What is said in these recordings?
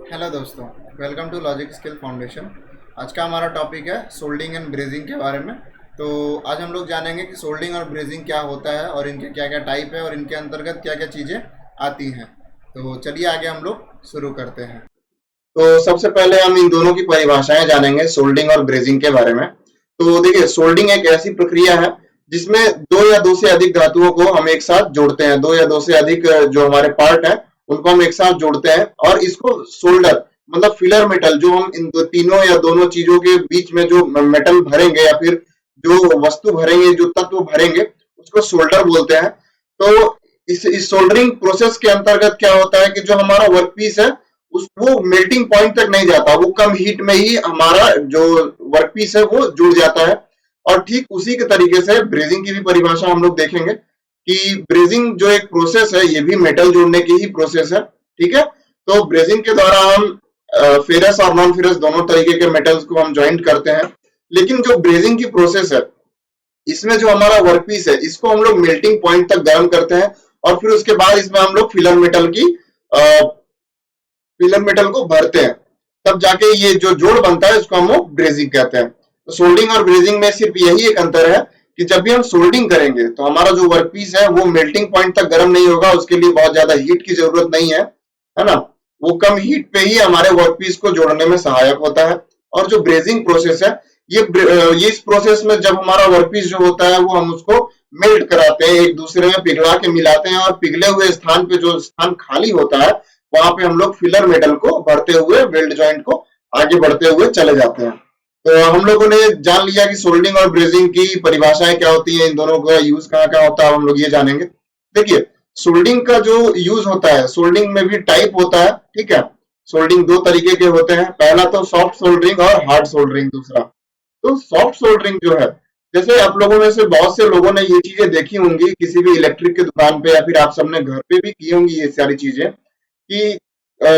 Hello दोस्तों, welcome to logic skill foundation. आज का हमारा टॉपिक है सोल्डिंग एंड ब्रेजिंग के बारे में। तो आज हम लोग जानेंगे कि सोल्डिंग और ब्रेजिंग क्या होता है और इनके क्या क्या टाइप है और इनके अंतर्गत क्या क्या चीज़ें आती हैं। तो चलिए आगे हम लोग शुरू करते हैं। तो सबसे पहले हम इन दोनों की परिभाषाएं जानेंगे, सोल्डिंग और ब्रेजिंग के बारे में। तो देखिए, सोल्डिंग एक ऐसी प्रक्रिया है जिसमें दो या दो से अधिक धातुओं को हम एक साथ जोड़ते हैं। दो या दो से अधिक जो हमारे पार्ट है उनको हम एक साथ जोड़ते हैं और इसको सोल्डर मतलब फिलर मेटल, जो हम इन तीनों या दोनों चीजों के बीच में जो मेटल भरेंगे या फिर जो वस्तु भरेंगे, जो तत्व भरेंगे, उसको सोल्डर बोलते हैं। तो इस सोल्डरिंग प्रोसेस के अंतर्गत क्या होता है कि जो हमारा वर्क पीस है उस वो मेल्टिंग पॉइंट तक नहीं जाता, वो कम हीट में ही हमारा जो वर्क पीस है वो जुड़ जाता है। और ठीक उसी के तरीके से ब्रेजिंग की भी परिभाषा हम लोग देखेंगे कि ब्रेजिंग जो एक प्रोसेस है ये भी मेटल जोड़ने की ही प्रोसेस है। ठीक है, तो ब्रेजिंग के द्वारा हम फेरस और नॉन फेरस दोनों तरीके के मेटल्स को हम ज्वाइंट करते हैं। लेकिन जो ब्रेजिंग की प्रोसेस है इसमें जो हमारा वर्क पीस है इसको हम लोग मेल्टिंग पॉइंट तक गर्म करते हैं और फिर उसके बाद इसमें हम लोग फिलर मेटल को भरते हैं। तब जाके ये जो जोड़ बनता है इसको हम लोग ब्रेजिंग कहते हैं। तो सोल्डिंग और ब्रेजिंग में सिर्फ यही एक अंतर है कि जब भी हम सोल्डिंग करेंगे तो हमारा जो वर्क पीस है वो मेल्टिंग पॉइंट तक गर्म नहीं होगा, उसके लिए बहुत ज्यादा हीट की जरूरत नहीं है ना। वो कम हीट पे ही हमारे वर्क पीस को जोड़ने में सहायक होता है। और जो ब्रेजिंग प्रोसेस है ये इस प्रोसेस में जब हमारा वर्क पीस जो होता है वो हम उसको मेल्ट कराते हैं, एक दूसरे में पिघला के मिलाते हैं और पिघले हुए स्थान पे जो स्थान खाली होता है वहां पे हम लोग फिलर मेटल को भरते हुए वेल्ड जॉइंट को आगे बढ़ते हुए चले जाते हैं। तो हम लोगों ने जान लिया कि सोल्डिंग और ब्रेजिंग की परिभाषाएं क्या होती हैं, इन दोनों का यूज कहाँ कहाँ होता है, हम लोग ये जानेंगे। देखिए, सोल्डिंग का जो यूज होता है, सोल्डिंग में भी टाइप होता है। ठीक है, सोल्डिंग दो तरीके के होते हैं, पहला तो सॉफ्ट सोल्डरिंग और हार्ड सोल्डरिंग दूसरा। तो सॉफ्ट सोल्डरिंग जो है, जैसे आप लोगों में से बहुत से लोगों ने ये चीजें देखी होंगी किसी भी इलेक्ट्रिक की दुकान पे या फिर आप सबने घर पे भी की होंगी ये सारी चीजें कि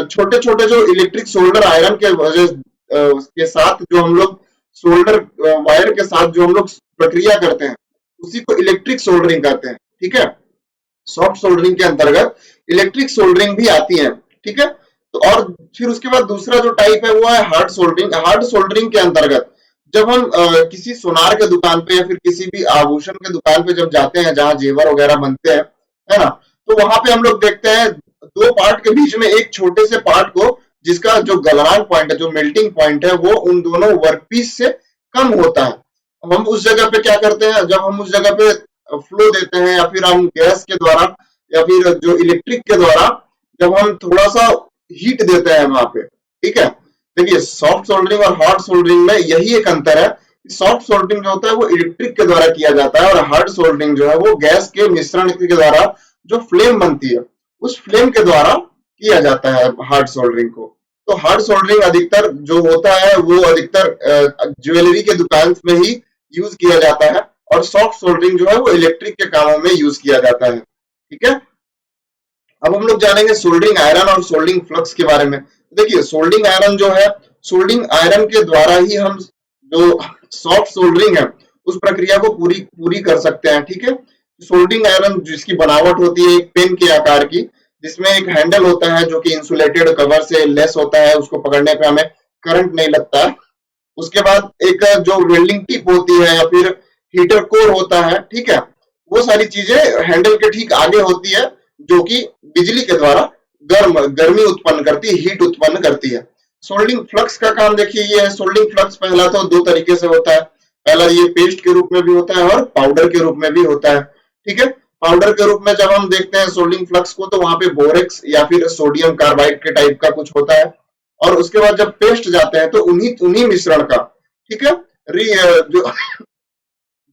छोटे छोटे जो इलेक्ट्रिक सोल्डर आयरन के वजह के साथ जो हम लोग सोल्डर वायर के साथ जो हम लोग प्रक्रिया करते हैं उसी को इलेक्ट्रिक सोल्डरिंग कहते हैं। ठीक है, सॉफ्ट सोल्डरिंग के अंतर्गत इलेक्ट्रिक सोल्डरिंग भी आती है। ठीक है, तो और फिर उसके बाद दूसरा जो टाइप है वो है हार्ड सोल्डरिंग। हार्ड सोल्डरिंग के अंतर्गत जब हम किसी सोनार के दुकान पे या फिर किसी भी आभूषण के दुकान पे जब जाते हैं जहां जेवर वगैरह बनते हैं, है ना, तो वहां पे हम लोग देखते हैं दो पार्ट के बीच में एक छोटे से पार्ट को, जिसका जो गलनांक पॉइंट है, जो मेल्टिंग पॉइंट है, वो उन दोनों वर्कपीस से कम होता है। हम उस जगह पे क्या करते हैं, जब हम उस जगह पे फ्लो देते हैं या फिर हम गैस के द्वारा या फिर जो इलेक्ट्रिक के द्वारा जब हम थोड़ा सा हीट देते हैं वहां पे। ठीक है, देखिए सॉफ्ट सोल्डरिंग और हार्ड सोल्डरिंग में यही एक अंतर है। सॉफ्ट सोल्डरिंग जो होता है वो इलेक्ट्रिक के द्वारा किया जाता है और हार्ड सोल्डरिंग जो है वो गैस के मिश्रण के द्वारा जो फ्लेम बनती है उस फ्लेम के द्वारा किया जाता है हार्ड सोल्डरिंग को। तो हार्ड सोल्डरिंग अधिकतर जो होता है वो अधिकतर ज्वेलरी के दुकान में ही यूज किया जाता है और सॉफ्ट सोल्डरिंग जो है वो इलेक्ट्रिक के कामों में यूज किया जाता है। ठीक है, अब हम लोग जानेंगे सोल्डरिंग आयरन और सोल्डरिंग फ्लक्स के बारे में। देखिए, सोल्डरिंग आयरन जो है, सोल्डरिंग आयरन के द्वारा ही हम जो सॉफ्ट सोल्डरिंग है उस प्रक्रिया को पूरी पूरी कर सकते हैं। ठीक है, सोल्डरिंग आयरन जिसकी बनावट होती है एक पेन के आकार की, जिसमें एक हैंडल होता है जो कि इंसुलेटेड कवर से लेस होता है, उसको पकड़ने पे हमें करंट नहीं लगता है। उसके बाद एक जो वेल्डिंग टिप होती है या फिर हीटर कोर होता है। ठीक है, वो सारी चीजें हैंडल के ठीक आगे होती है जो कि बिजली के द्वारा गर्मी उत्पन्न करती है, हीट उत्पन्न करती है। सोल्डिंग फ्लक्स का काम देखिए ये है। सोल्डिंग फ्लक्स पहला तो दो तरीके से होता है, पहला ये पेस्ट के रूप में भी होता है और पाउडर के रूप में भी होता है। ठीक है, पाउडर के रूप में जब हम देखते हैं सोल्डिंग फ्लक्स को तो वहां पे बोरेक्स या फिर सोडियम कार्बाइड के टाइप का कुछ होता है। और उसके बाद जब पेस्ट जाते हैं तो उन्हीं उन्हीं मिश्रण का, ठीक है, जो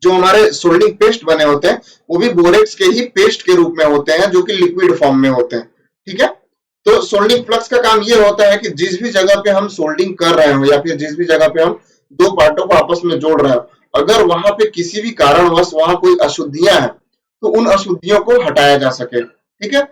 जो हमारे सोल्डिंग पेस्ट बने होते हैं वो भी बोरेक्स के ही पेस्ट के रूप में होते हैं जो कि लिक्विड फॉर्म में होते हैं। ठीक है, तो सोल्डिंग फ्लक्स का काम ये होता है कि जिस भी जगह पे हम सोल्डिंग कर रहे हो या फिर जिस भी जगह पे हम दो पार्टों को आपस में जोड़ रहे हो, अगर वहां पे किसी भी कारणवश वहां कोई अशुद्धियां हैं तो उन अशुद्धियों को हटाया जा सके। ठीक है,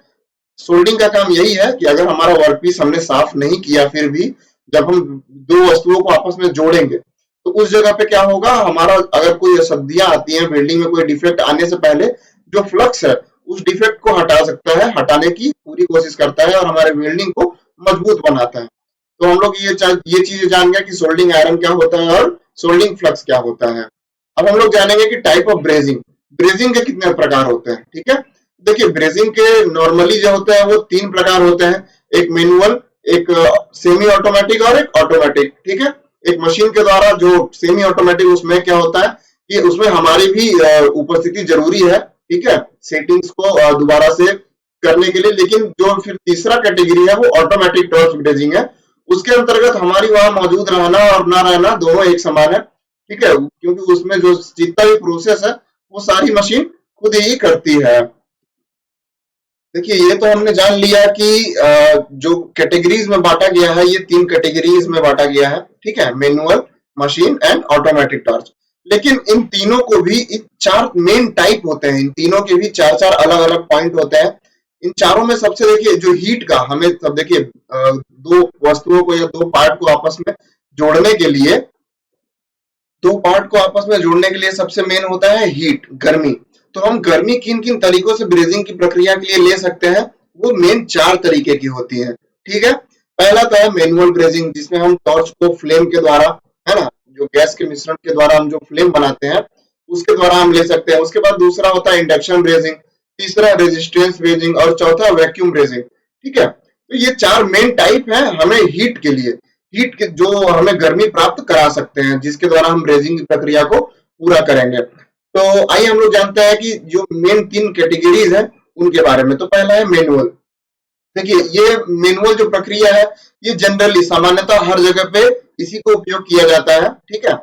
सोल्डिंग का काम यही है कि अगर हमारा वर्कपीस हमने साफ नहीं किया फिर भी जब हम दो वस्तुओं को आपस में जोड़ेंगे तो उस जगह पे क्या होगा, हमारा अगर कोई अशुद्धियां आती हैं, वेल्डिंग में कोई डिफेक्ट आने से पहले जो फ्लक्स है उस डिफेक्ट को हटा सकता है, हटाने की पूरी कोशिश करता है और हमारे वेल्डिंग को मजबूत बनाता है। तो हम लोग ये चीजें जान गए कि सोल्डिंग आयरन क्या होता है और सोल्डिंग फ्लक्स क्या होता है। अब हम लोग जानेंगे कि टाइप ऑफ ब्रेजिंग, ब्रेजिंग के कितने प्रकार होते हैं। ठीक है, देखिए ब्रेजिंग के नॉर्मली जो होते हैं वो 3 प्रकार होते हैं, एक मैनुअल, एक सेमी ऑटोमेटिक और एक ऑटोमेटिक। ठीक है, एक मशीन के द्वारा जो सेमी ऑटोमेटिक, उसमें क्या होता है कि उसमें हमारी भी उपस्थिति जरूरी है। ठीक है, सेटिंग्स को दोबारा से करने के लिए। लेकिन जो फिर तीसरा कैटेगरी है वो ऑटोमेटिक टॉर्च ब्रेजिंग है, उसके अंतर्गत हमारी वहां मौजूद रहना और ना रहना दोनों एक समान है। ठीक है, क्योंकि उसमें जो जितना भी प्रोसेस है वो सारी मशीन खुद ही करती है। देखिए ये तो हमने जान लिया कि जो कैटेगरीज में बांटा गया है, ये 3 कैटेगरीज में बांटा गया है। ठीक है, manual, machine and automatic torch. लेकिन इन तीनों को भी 4 मेन टाइप होते हैं, इन तीनों के भी 4-4 अलग-अलग पॉइंट होते हैं। इन चारों में सबसे देखिए जो हीट का हमें, तब देखिए 2 वस्तुओं को या 2 पार्ट को आपस में जोड़ने के लिए, 2 पार्ट को आपस में जोड़ने के लिए सबसे मेन होता है हीट, गर्मी। तो हम गर्मी किन किन तरीकों से ब्रेजिंग की प्रक्रिया के लिए ले सकते हैं, वो मेन 4 तरीके की होती है। ठीक है, पहला तो है मैनुअल ब्रेजिंग, जिसमें हम टॉर्च को फ्लेम के द्वारा, है ना, जो गैस के मिश्रण के द्वारा हम जो फ्लेम बनाते हैं उसके द्वारा हम ले सकते हैं। उसके बाद दूसरा होता है इंडक्शन ब्रेजिंग, तीसरा रेजिस्टेंस ब्रेजिंग और चौथा वैक्यूम ब्रेजिंग। ठीक है, तो ये 4 मेन टाइप है हमें हीट के लिए, हीट के जो हमें गर्मी प्राप्त करा सकते हैं, जिसके द्वारा हम ब्रेजिंग की प्रक्रिया को पूरा करेंगे। तो आइए हम लोग जानते हैं कि जो मेन 3 कैटेगरीज है उनके बारे में। तो पहला है मैनुअल। देखिए ये मैनुअल जो प्रक्रिया है, ये जनरली सामान्यतः हर जगह पे इसी को उपयोग किया जाता है। ठीक है,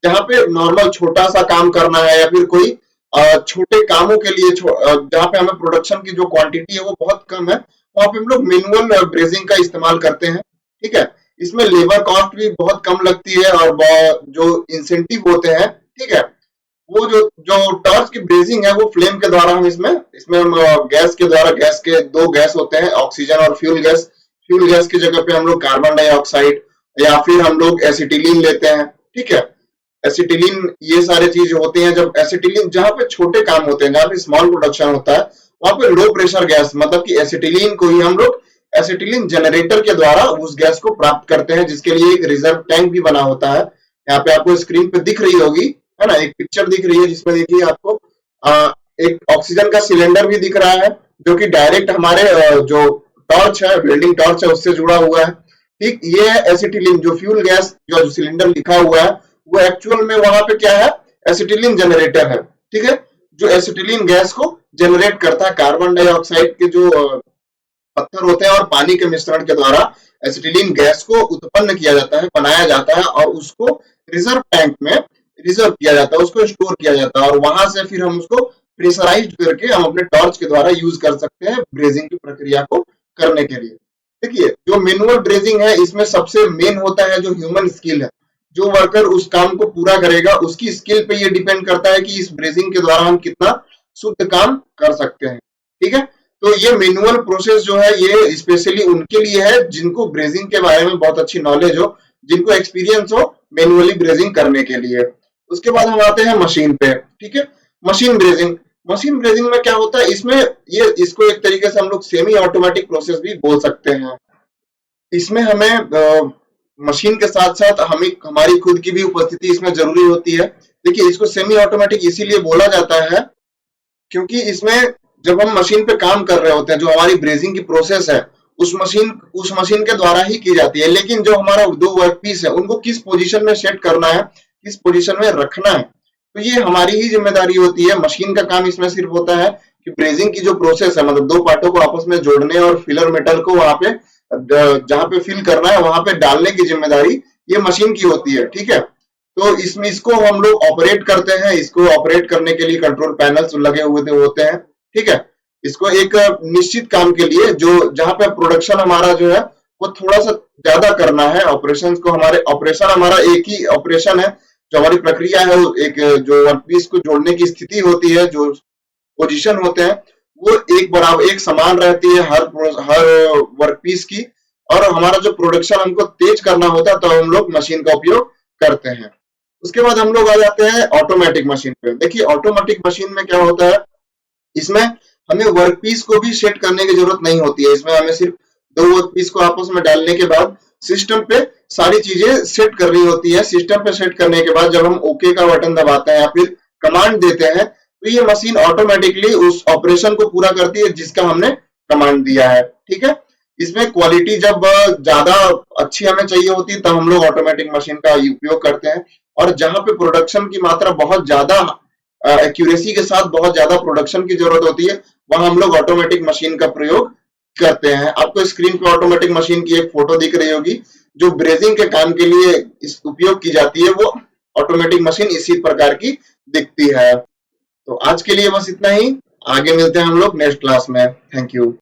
जहाँ पे नॉर्मल छोटा सा काम करना है या फिर कोई छोटे कामों के लिए, जहाँ पे हमें प्रोडक्शन की जो क्वांटिटी है वो बहुत कम है, वहां पे हम लोग मैनुअल ब्रेजिंग का इस्तेमाल करते हैं। ठीक है, इसमें लेबर कॉस्ट भी बहुत कम लगती है और जो इंसेंटिव होते हैं, ठीक है, वो जो जो टॉर्च की ब्रेजिंग है वो फ्लेम के द्वारा हम इसमें इसमें हम गैस के द्वारा, गैस के 2 गैस होते हैं, ऑक्सीजन और फ्यूल गैस। फ्यूल गैस की जगह पे हम लोग कार्बन डाइऑक्साइड या फिर हम लोग एसिटिलीन लेते हैं। ठीक है, एसिटिलीन, ये सारे चीज होते हैं। जब एसिटिलीन, जहां पे छोटे काम होते हैं, जहां पे स्मॉल प्रोडक्शन होता है, वहां पे लो प्रेशर गैस, मतलब कि एसिटिलीन को ही हम लोग एसिटिलीन जनरेटर के द्वारा उस गैस को प्राप्त करते हैं, जिसके लिए एक रिजर्व टैंक भी बना होता है। यहाँ पे आपको स्क्रीन पे दिख रही होगी, है ना, एक पिक्चर दिख रही है जिसमें देखिए आपको एक ऑक्सीजन का सिलेंडर भी दिख रहा है, जो कि डायरेक्ट हमारे जो टॉर्च है, वेल्डिंग टॉर्च है, उससे जुड़ा हुआ है। ठीक, ये है एसिटिलीन, जो फ्यूल गैस जो सिलेंडर लिखा हुआ है वो एक्चुअल में वहां पे क्या है, एसिटिलीन जनरेटर है। ठीक है, जो एसिटिलीन गैस को जनरेट करता है कार्बन डाइऑक्साइड के जो पत्थर होते हैं और पानी के मिश्रण के द्वारा एसिटिलीन गैस को उत्पन्न किया जाता है, बनाया जाता है और उसको रिजर्व टैंक में रिजर्व किया जाता है, उसको स्टोर किया जाता है और वहां से फिर हम उसको प्रेशराइज्ड करके हम अपने टॉर्च के द्वारा यूज कर सकते हैं ब्रेजिंग की प्रक्रिया को करने के लिए। देखिए जो मैनुअल ब्रेजिंग है, इसमें सबसे मेन होता है जो ह्यूमन स्किल है। जो वर्कर उस काम को पूरा करेगा उसकी स्किल पे ये डिपेंड करता है कि इस ब्रेजिंग के द्वारा हम कितना शुद्ध काम कर सकते हैं। ठीक है, तो ये मैनुअल प्रोसेस जो है ये स्पेशली उनके लिए है जिनको ब्रेजिंग के बारे में बहुत अच्छी नॉलेज हो, जिनको एक्सपीरियंस हो मैनुअली ब्रेजिंग करने के लिए। उसके बाद हम आते हैं मशीन पे। ठीक है, मशीन ब्रेजिंग। मशीन ब्रेजिंग में क्या होता है, इसमें ये इसको एक तरीके से हम लोग सेमी ऑटोमेटिक प्रोसेस भी बोल सकते हैं। इसमें हमें मशीन के साथ साथ हमें हमारी खुद की भी उपस्थिति इसमें जरूरी होती है। देखिए इसको सेमी ऑटोमेटिक इसीलिए बोला जाता है क्योंकि इसमें जब हम मशीन पे काम कर रहे होते हैं, जो हमारी ब्रेजिंग की प्रोसेस है उस मशीन के द्वारा ही की जाती है। लेकिन जो हमारा 2 वर्क पीस है उनको किस पोजीशन में सेट करना है, किस पोजीशन में रखना है, तो ये हमारी ही जिम्मेदारी होती है। मशीन का काम इसमें सिर्फ होता है कि ब्रेजिंग की जो प्रोसेस है, मतलब 2 पार्टों को आपस में जोड़ने और फिलर मेटल को वहां पे जहां पे फिल करना है वहां पे डालने की जिम्मेदारी ये मशीन की होती है। ठीक है, तो इसमें इसको हम लोग ऑपरेट करते हैं। इसको ऑपरेट करने के लिए कंट्रोल पैनल्स लगे हुए होते हैं। ठीक है, इसको एक निश्चित काम के लिए जो जहां पे प्रोडक्शन हमारा जो है वो थोड़ा सा ज्यादा करना है, ऑपरेशन को ऑपरेशन हमारा एक ही ऑपरेशन है, जो हमारी प्रक्रिया है, एक जो वर्कपीस को जोड़ने की स्थिति होती है, जो पोजीशन होते हैं वो एक बराबर एक समान रहती है हर वर्कपीस की। और हमारा जो प्रोडक्शन हमको तेज करना होता है तो हम लोग मशीन का उपयोग करते हैं। उसके बाद हम लोग आ जाते हैं ऑटोमेटिक मशीन पे। देखिए ऑटोमेटिक मशीन में क्या होता है, इसमें हमें वर्कपीस को भी सेट करने की जरूरत नहीं होती है। इसमें हमें सिर्फ 2 वर्कपीस को आपस में डालने के बाद सिस्टम पे सारी चीजें सेट करनी होती है। सिस्टम पे सेट करने के बाद जब हम ओके का बटन दबाते हैं या फिर कमांड देते हैं तो ये मशीन ऑटोमेटिकली उस ऑपरेशन को पूरा करती है जिसका हमने कमांड दिया है। ठीक है, इसमें क्वालिटी जब ज्यादा अच्छी हमें चाहिए होती है तब हम लोग ऑटोमेटिक मशीन का उपयोग करते हैं, और जहां पे प्रोडक्शन की मात्रा बहुत ज्यादा एक्यूरेसी के साथ बहुत ज्यादा प्रोडक्शन की जरूरत होती है वहां हम लोग ऑटोमेटिक मशीन का प्रयोग करते हैं। आपको स्क्रीन पे ऑटोमेटिक मशीन की एक फोटो दिख रही होगी जो ब्रेजिंग के काम के लिए उपयोग की जाती है, वो ऑटोमेटिक मशीन इसी प्रकार की दिखती है। तो आज के लिए बस इतना ही, आगे मिलते हैं हम लोग नेक्स्ट क्लास में। Thank you.